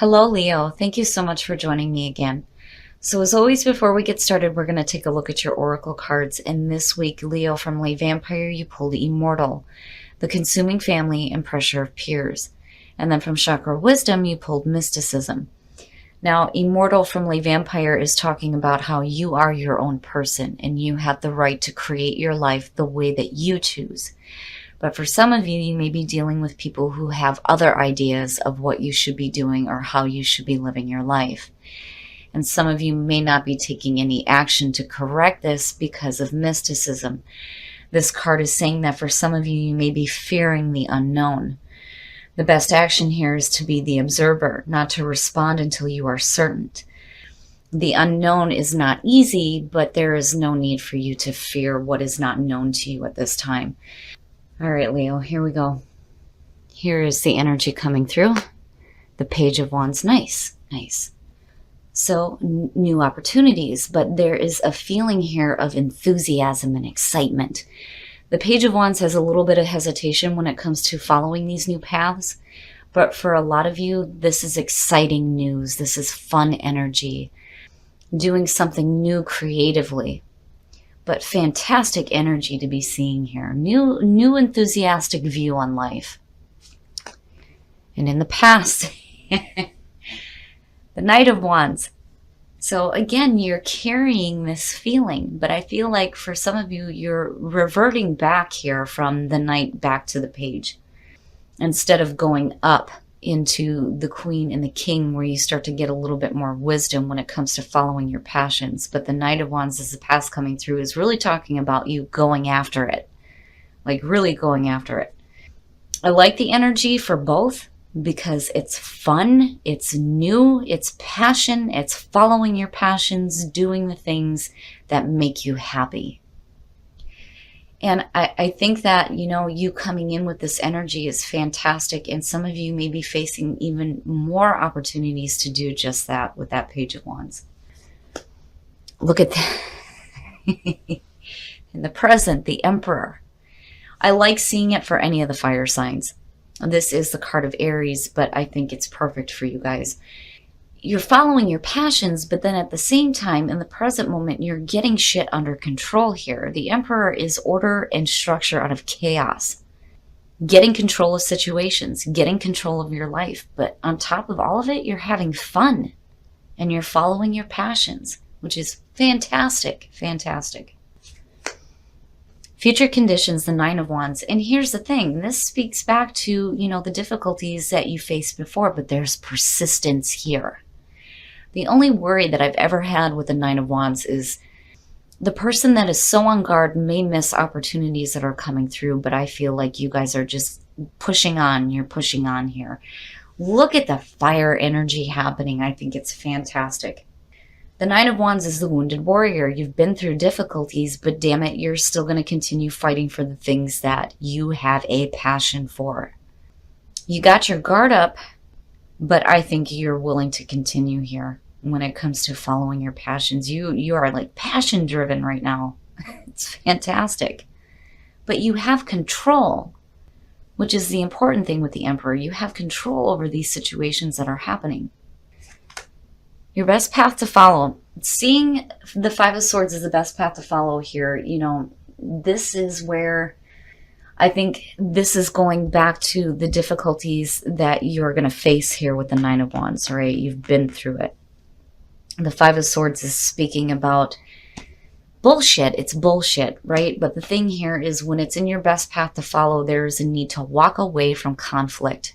Hello, Leo. Thank you so much for joining me again. So as always, before we get started, we're going to take a look at your oracle cards. And this week, Leo, from Lay Vampire, you pulled Immortal, the consuming family and pressure of peers. And then from Chakra Wisdom, you pulled Mysticism. Now, Immortal from Lay Vampire is talking about how you are your own person and you have the right to create your life the way that you choose. But for some of you, you may be dealing with people who have other ideas of what you should be doing or how you should be living your life. And some of you may not be taking any action to correct this because of mysticism. This card is saying that for some of you, you may be fearing the unknown. The best action here is to be the observer, not to respond until you are certain. The unknown is not easy, but there is no need for you to fear what is not known to you at this time. All right, Leo, here we go. Here is the energy coming through. The Page of Wands. Nice, nice. So, new opportunities, but there is a feeling here of enthusiasm and excitement. The Page of Wands has a little bit of hesitation when it comes to following these new paths, but for a lot of you, this is exciting news. This is fun energy, doing something new creatively. But fantastic energy to be seeing here. New enthusiastic view on life. And in the past, the Knight of Wands. So again, you're carrying this feeling, but I feel like for some of you, you're reverting back here from the Knight back to the Page. Instead of going up into the Queen and the King, where you start to get a little bit more wisdom when it comes to following your passions. But the Knight of Wands, as the past coming through, is really talking about you going after it. Like really going after it. I like the energy for both because it's fun, it's new, it's passion, it's following your passions, doing the things that make you happy. And I think that, you know, you coming in with this energy is fantastic. And some of you may be facing even more opportunities to do just that with that Page of Wands. Look at that. In the present, the Emperor. I like seeing it for any of the fire signs. This is the card of Aries, but I think it's perfect for you guys. You're following your passions, but then at the same time, in the present moment, you're getting shit under control here. The Emperor is order and structure out of chaos. Getting control of situations, getting control of your life. But on top of all of it, you're having fun. And you're following your passions, which is fantastic, fantastic. Future conditions, the Nine of Wands. And here's the thing. This speaks back to, you know, the difficulties that you faced before, but there's persistence here. The only worry that I've ever had with the Nine of Wands is the person that is so on guard may miss opportunities that are coming through, but I feel like you guys are just pushing on. You're pushing on here. Look at the fire energy happening. I think it's fantastic. The Nine of Wands is the wounded warrior. You've been through difficulties, but damn it, you're still going to continue fighting for the things that you have a passion for. You got your guard up, but I think you're willing to continue here when it comes to following your passions. You are like passion driven right now. It's fantastic. But you have control, which is the important thing with the Emperor. You have control over these situations that are happening. Your best path to follow. Seeing the Five of Swords is the best path to follow here. You know, this is where I think this is going back to the difficulties that you're going to face here with the Nine of Wands, right? You've been through it. The Five of Swords is speaking about bullshit. It's bullshit, right? But the thing here is when it's in your best path to follow, there is a need to walk away from conflict.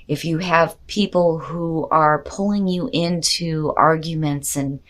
If you have people who are pulling you into arguments and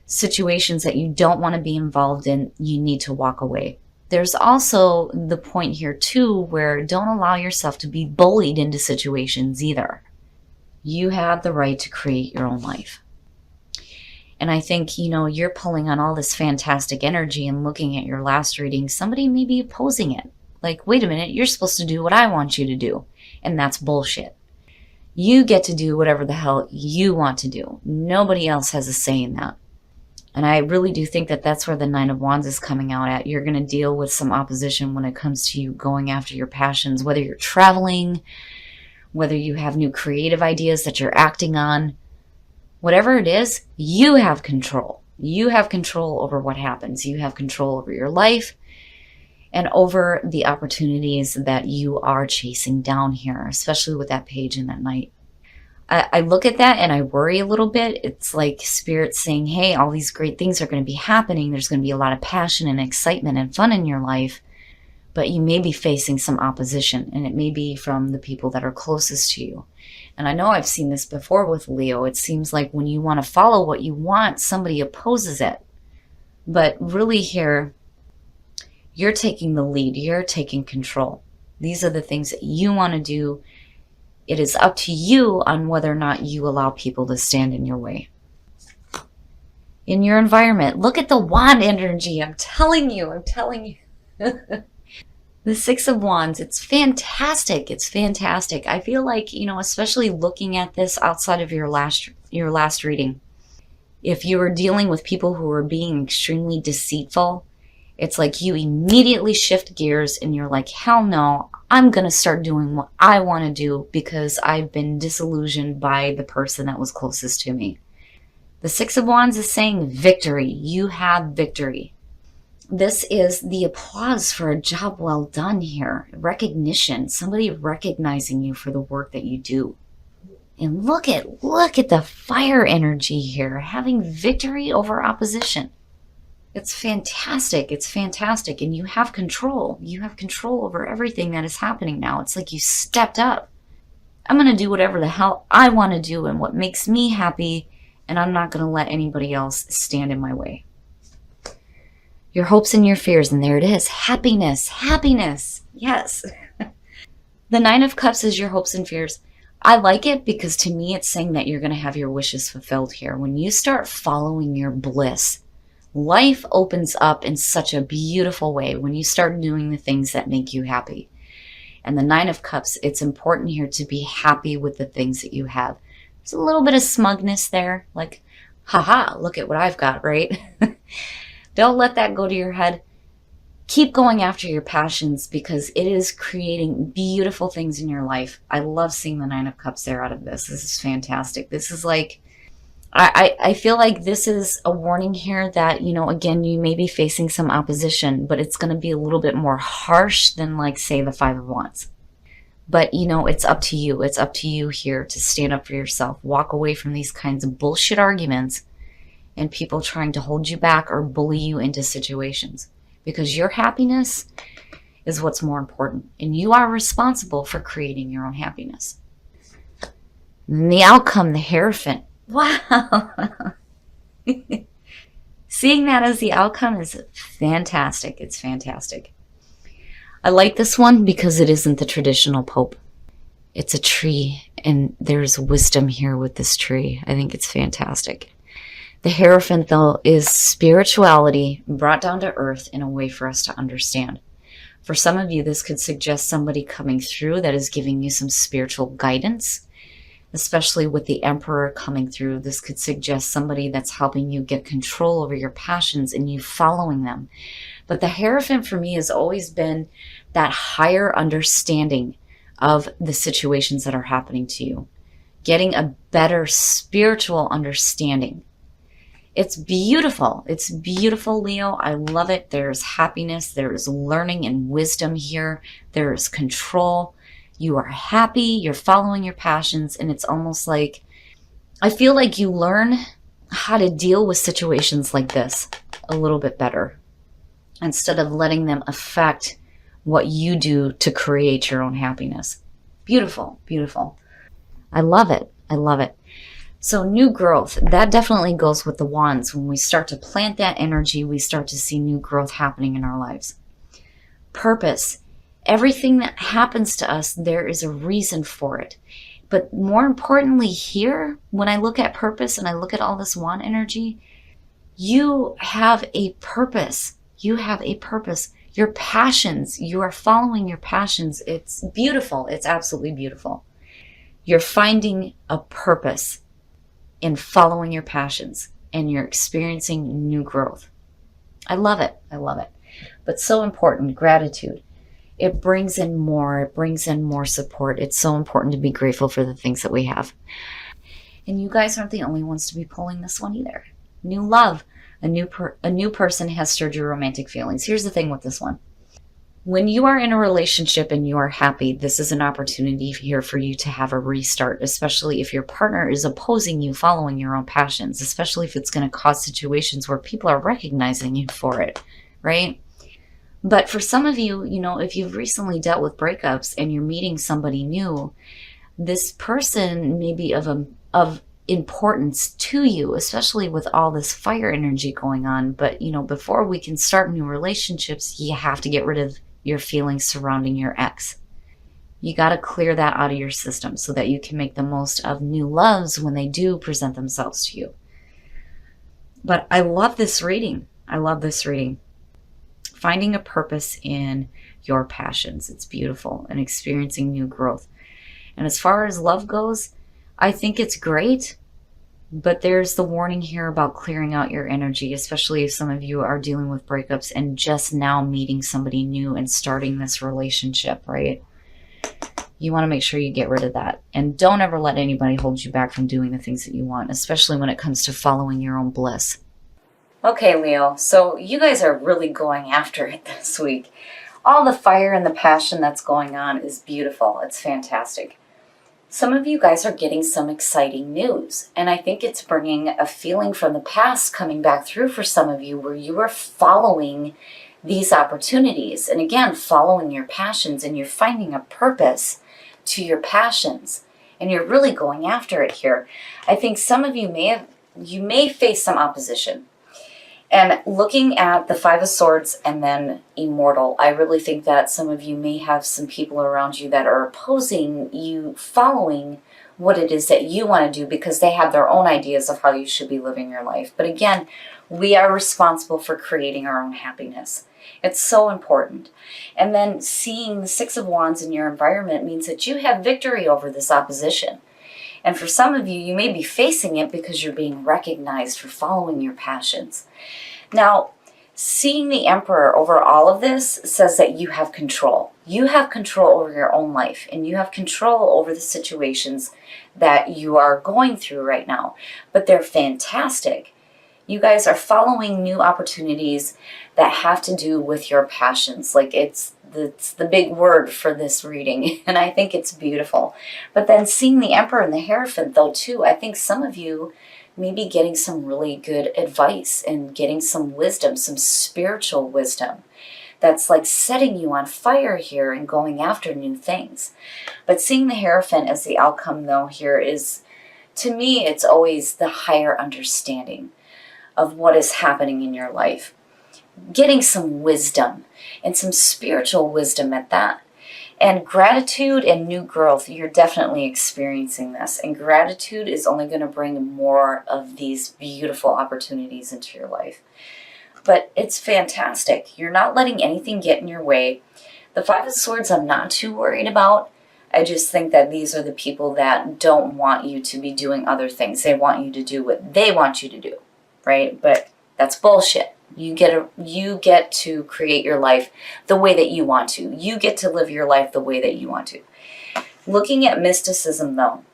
situations that you don't want to be involved in, you need to walk away. There's also the point here too where don't allow yourself to be bullied into situations either. You have the right to create your own life. And I think, you know, you're pulling on all this fantastic energy and looking at your last reading, somebody may be opposing it. Like, wait a minute, you're supposed to do what I want you to do. And that's bullshit. You get to do whatever the hell you want to do. Nobody else has a say in that. And I really do think that that's where the Nine of Wands is coming out at. You're going to deal with some opposition when it comes to you going after your passions, whether you're traveling, whether you have new creative ideas that you're acting on, whatever it is, you have control. You have control over what happens. You have control over your life and over the opportunities that you are chasing down here, especially with that page in that night. I look at that and I worry a little bit. It's like Spirit saying, hey, all these great things are going to be happening. There's going to be a lot of passion and excitement and fun in your life, but you may be facing some opposition, and it may be from the people that are closest to you. And I know I've seen this before with Leo. It seems like when you want to follow what you want, somebody opposes it. But really here, you're taking the lead. You're taking control. These are the things that you want to do. It is up to you on whether or not you allow people to stand in your way. In your environment, look at the wand energy. I'm telling you. The Six of Wands, it's fantastic. It's fantastic. I feel like, especially looking at this outside of your last reading, if you were dealing with people who are being extremely deceitful, it's like you immediately shift gears and you're like, hell no, I'm going to start doing what I want to do because I've been disillusioned by the person that was closest to me. The Six of Wands is saying victory. You have victory. This is the applause for a job well done here. Recognition. Somebody recognizing you for the work that you do. And look at the fire energy here. Having victory over opposition. It's fantastic. It's fantastic. And you have control. You have control over everything that is happening now. It's like you stepped up. I'm going to do whatever the hell I want to do and what makes me happy. And I'm not going to let anybody else stand in my way. Your hopes and your fears. And there it is. Happiness. Happiness. Yes. The Nine of Cups is your hopes and fears. I like it because to me it's saying that you're going to have your wishes fulfilled here. When you start following your bliss, life opens up in such a beautiful way when you start doing the things that make you happy. And the Nine of Cups, it's important here to be happy with the things that you have. There's a little bit of smugness there, like, haha, look at what I've got, right? Don't let that go to your head. Keep going after your passions because it is creating beautiful things in your life. I love seeing the Nine of Cups there out of this. This is fantastic. This is like, I feel like this is a warning here that, again, you may be facing some opposition, but it's going to be a little bit more harsh than, like, say, the Five of Wands. But, it's up to you. It's up to you here to stand up for yourself. Walk away from these kinds of bullshit arguments and people trying to hold you back or bully you into situations. Because your happiness is what's more important. And you are responsible for creating your own happiness. And the outcome, the Hierophant. Wow. Seeing that as the outcome is fantastic. It's fantastic. I like this one because it isn't the traditional Pope. It's a tree, and there's wisdom here with this tree. I think it's fantastic. The Hierophant, though, is spirituality brought down to earth in a way for us to understand. For some of you, this could suggest somebody coming through that is giving you some spiritual guidance, especially with the Emperor coming through. This could suggest somebody that's helping you get control over your passions and you following them. But the Hierophant for me has always been that higher understanding of the situations that are happening to you. Getting a better spiritual understanding. It's beautiful. It's beautiful, Leo. I love it. There's happiness. There's learning and wisdom here. There's control. You are happy. You're following your passions. And it's almost like, I feel like you learn how to deal with situations like this a little bit better instead of letting them affect what you do to create your own happiness. Beautiful, beautiful. I love it. I love it. So new growth, that definitely goes with the wands. When we start to plant that energy, we start to see new growth happening in our lives. Purpose, everything that happens to us, there is a reason for it. But more importantly here, when I look at purpose and I look at all this wand energy, you have a purpose. You have a purpose. Your passions, you are following your passions. It's beautiful. It's absolutely beautiful. You're finding a purpose in following your passions, and you're experiencing new growth. I love it. I love it. But so important, gratitude. it brings in more. It brings in more support. It's so important to be grateful for the things that we have. And you guys aren't the only ones to be pulling this one either. New love. A new person has stirred your romantic feelings. Here's the thing with this one. When you are in a relationship and you are happy, this is an opportunity here for you to have a restart, especially if your partner is opposing you following your own passions, especially if it's going to cause situations where people are recognizing you for it, right? But for some of you, you know, if you've recently dealt with breakups and you're meeting somebody new, this person may be of importance to you, especially with all this fire energy going on. But, you know, before we can start new relationships, you have to get rid of your feelings surrounding your ex. You got to clear that out of your system so that you can make the most of new loves when they do present themselves to you. But I love this reading. I love this reading. Finding a purpose in your passions. It's beautiful, and experiencing new growth. And as far as love goes, I think it's great, but there's the warning here about clearing out your energy, especially if some of you are dealing with breakups and just now meeting somebody new and starting this relationship, right? You want to make sure you get rid of that. And don't ever let anybody hold you back from doing the things that you want, especially when it comes to following your own bliss. Okay, Leo, so you guys are really going after it this week. All the fire and the passion that's going on is beautiful. It's fantastic. Some of you guys are getting some exciting news, and I think it's bringing a feeling from the past coming back through for some of you where you are following these opportunities. And again, following your passions, and you're finding a purpose to your passions, and you're really going after it here. I think some of you may face some opposition. And looking at the Five of Swords and then Immortal, I really think that some of you may have some people around you that are opposing you following what it is that you want to do because they have their own ideas of how you should be living your life. But again, we are responsible for creating our own happiness. It's so important. And then seeing the Six of Wands in your environment means that you have victory over this opposition. And for some of you, you may be facing it because you're being recognized for following your passions. Now, seeing the Emperor over all of this says that you have control. You have control over your own life, and you have control over the situations that you are going through right now. But they're fantastic. You guys are following new opportunities that have to do with your passions. Like it's the big word for this reading, and I think it's beautiful. But then seeing the Emperor and the Hierophant though too, I think some of you may be getting some really good advice and getting some wisdom, some spiritual wisdom that's like setting you on fire here and going after new things. But seeing the Hierophant as the outcome though here is, to me, it's always the higher understanding of what is happening in your life. Getting some wisdom, and some spiritual wisdom at that. And gratitude and new growth, you're definitely experiencing this. And gratitude is only going to bring more of these beautiful opportunities into your life. But it's fantastic. You're not letting anything get in your way. The Five of Swords I'm not too worried about. I just think that these are the people that don't want you to be doing other things. They want you to do what they want you to do, right? But that's bullshit. You get to create your life the way that you want to. You get to live your life the way that you want to. Looking at mysticism though,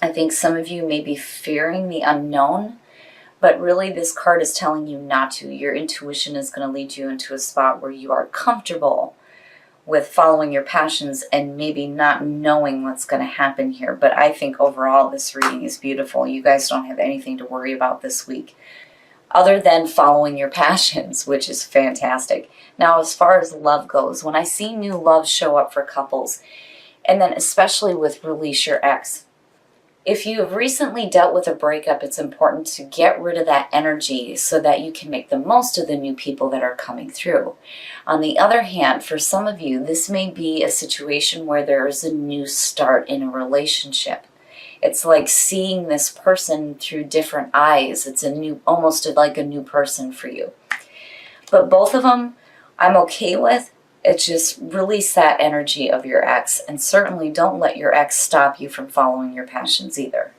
I think some of you may be fearing the unknown, but really this card is telling you not to. Your intuition is going to lead you into a spot where you are comfortable with following your passions and maybe not knowing what's going to happen here. But I think overall this reading is beautiful. You guys don't have anything to worry about this week, other than following your passions, which is fantastic. Now, as far as love goes, when I see new love show up for couples, and then especially with release your ex, if you have recently dealt with a breakup, it's important to get rid of that energy so that you can make the most of the new people that are coming through. On the other hand, for some of you, this may be a situation where there is a new start in a relationship. It's like seeing this person through different eyes. It's almost like a new person for you. But both of them, I'm okay with. It's just release that energy of your ex, and certainly don't let your ex stop you from following your passions either.